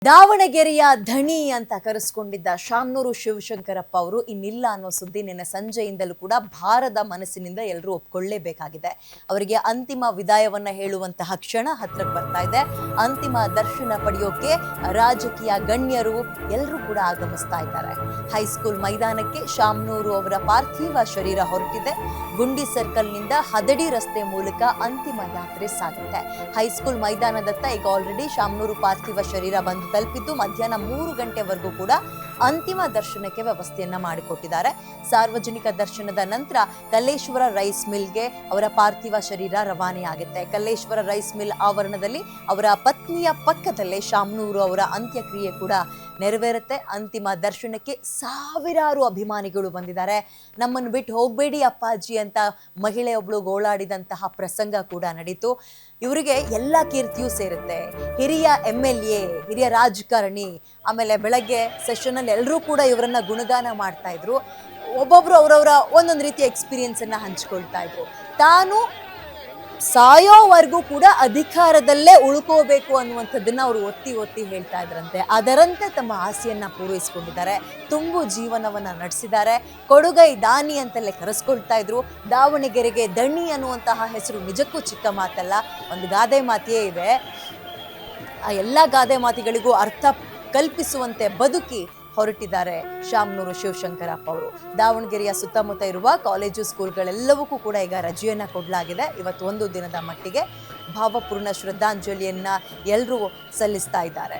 ದಾವಣಗೆರೆಯ ಧಣಿ ಅಂತ ಕರೆಸಿಕೊಂಡಿದ್ದ ಶಾಮನೂರು ಶಿವಶಂಕರಪ್ಪ ಅವರು ಇನ್ನಿಲ್ಲ ಅನ್ನೋ ಸುದ್ದಿ ನಿನ್ನೆ ಸಂಜೆಯಿಂದಲೂ ಕೂಡ ಭಾರದ ಮನಸ್ಸಿನಿಂದ ಎಲ್ಲರೂ ಒಪ್ಕೊಳ್ಳೇಬೇಕಾಗಿದೆ. ಅವರಿಗೆ ಅಂತಿಮ ವಿದಾಯವನ್ನ ಹೇಳುವಂತಹ ಕ್ಷಣ ಹತ್ರಕ್ಕೆ ಬರ್ತಾ ಇದೆ. ಅಂತಿಮ ದರ್ಶನ ಪಡೆಯೋಕೆ ರಾಜಕೀಯ ಗಣ್ಯರು ಎಲ್ಲರೂ ಕೂಡ ಆಗಮಿಸ್ತಾ ಇದ್ದಾರೆ. ಹೈಸ್ಕೂಲ್ ಮೈದಾನಕ್ಕೆ ಶಾಮನೂರು ಅವರ ಪಾರ್ಥಿವ ಶರೀರ ಹೊರಟಿದೆ. ಗುಂಡಿ ಸರ್ಕಲ್ನಿಂದ ಹದಡಿ ರಸ್ತೆ ಮೂಲಕ ಅಂತಿಮ ಯಾತ್ರೆ ಸಾಗುತ್ತೆ. ಹೈಸ್ಕೂಲ್ ಮೈದಾನದತ್ತ ಈಗ ಆಲ್ರೆಡಿ ಶಾಮನೂರು ಪಾರ್ಥಿವ ಶರೀರ ಬಂದು ತಲುಪಿದ್ದು ಮಧ್ಯಾಹ್ನ 3 ಗಂಟೆವರೆಗೂ ಕೂಡ ಅಂತಿಮ ದರ್ಶನಕ್ಕೆ ವ್ಯವಸ್ಥೆಯನ್ನ ಮಾಡಿಕೊಟ್ಟಿದ್ದಾರೆ. ಸಾರ್ವಜನಿಕ ದರ್ಶನದ ನಂತರ ಕಲ್ಲೇಶ್ವರ ರೈಸ್ ಮಿಲ್ಗೆ ಅವರ ಪಾರ್ಥಿವ ಶರೀರ ರವಾನೆಯಾಗುತ್ತೆ. ಕಲ್ಲೇಶ್ವರ ರೈಸ್ ಮಿಲ್ ಆವರಣದಲ್ಲಿ ಅವರ ಪತ್ನಿಯ ಪಕ್ಕದಲ್ಲೇ ಶಾಮನೂರು ಅವರ ಅಂತ್ಯಕ್ರಿಯೆ ಕೂಡ ನೆರವೇರುತ್ತೆ. ಅಂತಿಮ ದರ್ಶನಕ್ಕೆ ಸಾವಿರಾರು ಅಭಿಮಾನಿಗಳು ಬಂದಿದ್ದಾರೆ. ನಮ್ಮನ್ನು ಬಿಟ್ಟು ಹೋಗಬೇಡಿ ಅಪ್ಪಾಜಿ ಅಂತ ಮಹಿಳೆಯೊಬ್ಬಳು ಗೋಳಾಡಿದಂತಹ ಪ್ರಸಂಗ ಕೂಡ ನಡೀತು. ಇವರಿಗೆ ಎಲ್ಲ ಕೀರ್ತಿಯೂ ಸೇರುತ್ತೆ. ಹಿರಿಯ MLA, ಹಿರಿಯ ರಾಜಕಾರಣಿ, ಆಮೇಲೆ ಬೆಳಗ್ಗೆ ಸೆಷನ್ ಅಲ್ಲಿ ಎಲ್ಲರೂ ಕೂಡ ಇವರನ್ನ ಗುಣಗಾನ ಮಾಡ್ತಾ ಇದ್ರು. ಒಬ್ಬೊಬ್ರು ಅವರವರ ಒಂದೊಂದು ರೀತಿಯ ಎಕ್ಸ್ಪೀರಿಯನ್ಸ್ ಅನ್ನ ಹಂಚ್ಕೊಳ್ತಾ ಇದ್ರು. ತಾನು ಸಾಯೋವರೆಗೂ ಕೂಡ ಅಧಿಕಾರದಲ್ಲೇ ಉಳ್ಕೋಬೇಕು ಅನ್ನುವಂಥದ್ದನ್ನ ಅವರು ಒತ್ತಿ ಹೇಳ್ತಾ ಇದ್ರಂತೆ. ಅದರಂತೆ ತಮ್ಮ ಆಸೆಯನ್ನ ಪೂರೈಸಿಕೊಂಡಿದ್ದಾರೆ. ತುಂಬು ಜೀವನವನ್ನ ನಡೆಸಿದ್ದಾರೆ. ಕೊಡುಗೈ ದಾನಿ ಅಂತಲೇ ಕರೆಸ್ಕೊಳ್ತಾ ಇದ್ರು. ದಾವಣಗೆರೆಗೆ ದಣಿ ಅನ್ನುವಂತಹ ಹೆಸರು ನಿಜಕ್ಕೂ ಚಿಕ್ಕ ಮಾತಲ್ಲ. ಒಂದು ಗಾದೆ ಮಾತೇ ಇದೆ. ಆ ಎಲ್ಲ ಗಾದೆ ಮಾತಿಗಳಿಗೂ ಅರ್ಥ ಕಲ್ಪಿಸುವಂತೆ ಬದುಕಿ ಹೊರಟಿದ್ದಾರೆ ಶಾಮನೂರು ಶಿವಶಂಕರಪ್ಪ ಅವರು. ದಾವಣಗೆರೆಯ ಸುತ್ತಮುತ್ತ ಇರುವ ಕಾಲೇಜು ಸ್ಕೂಲ್ಗಳೆಲ್ಲವಕ್ಕೂ ಕೂಡ ಈಗ ರಜೆಯನ್ನ ಕೊಡಲಾಗಿದೆ. ಇವತ್ತು ಒಂದು ದಿನದ ಮಟ್ಟಿಗೆ ಭಾವಪೂರ್ಣ ಶ್ರದ್ಧಾಂಜಲಿಯನ್ನ ಎಲ್ಲರೂ ಸಲ್ಲಿಸ್ತಾ ಇದ್ದಾರೆ.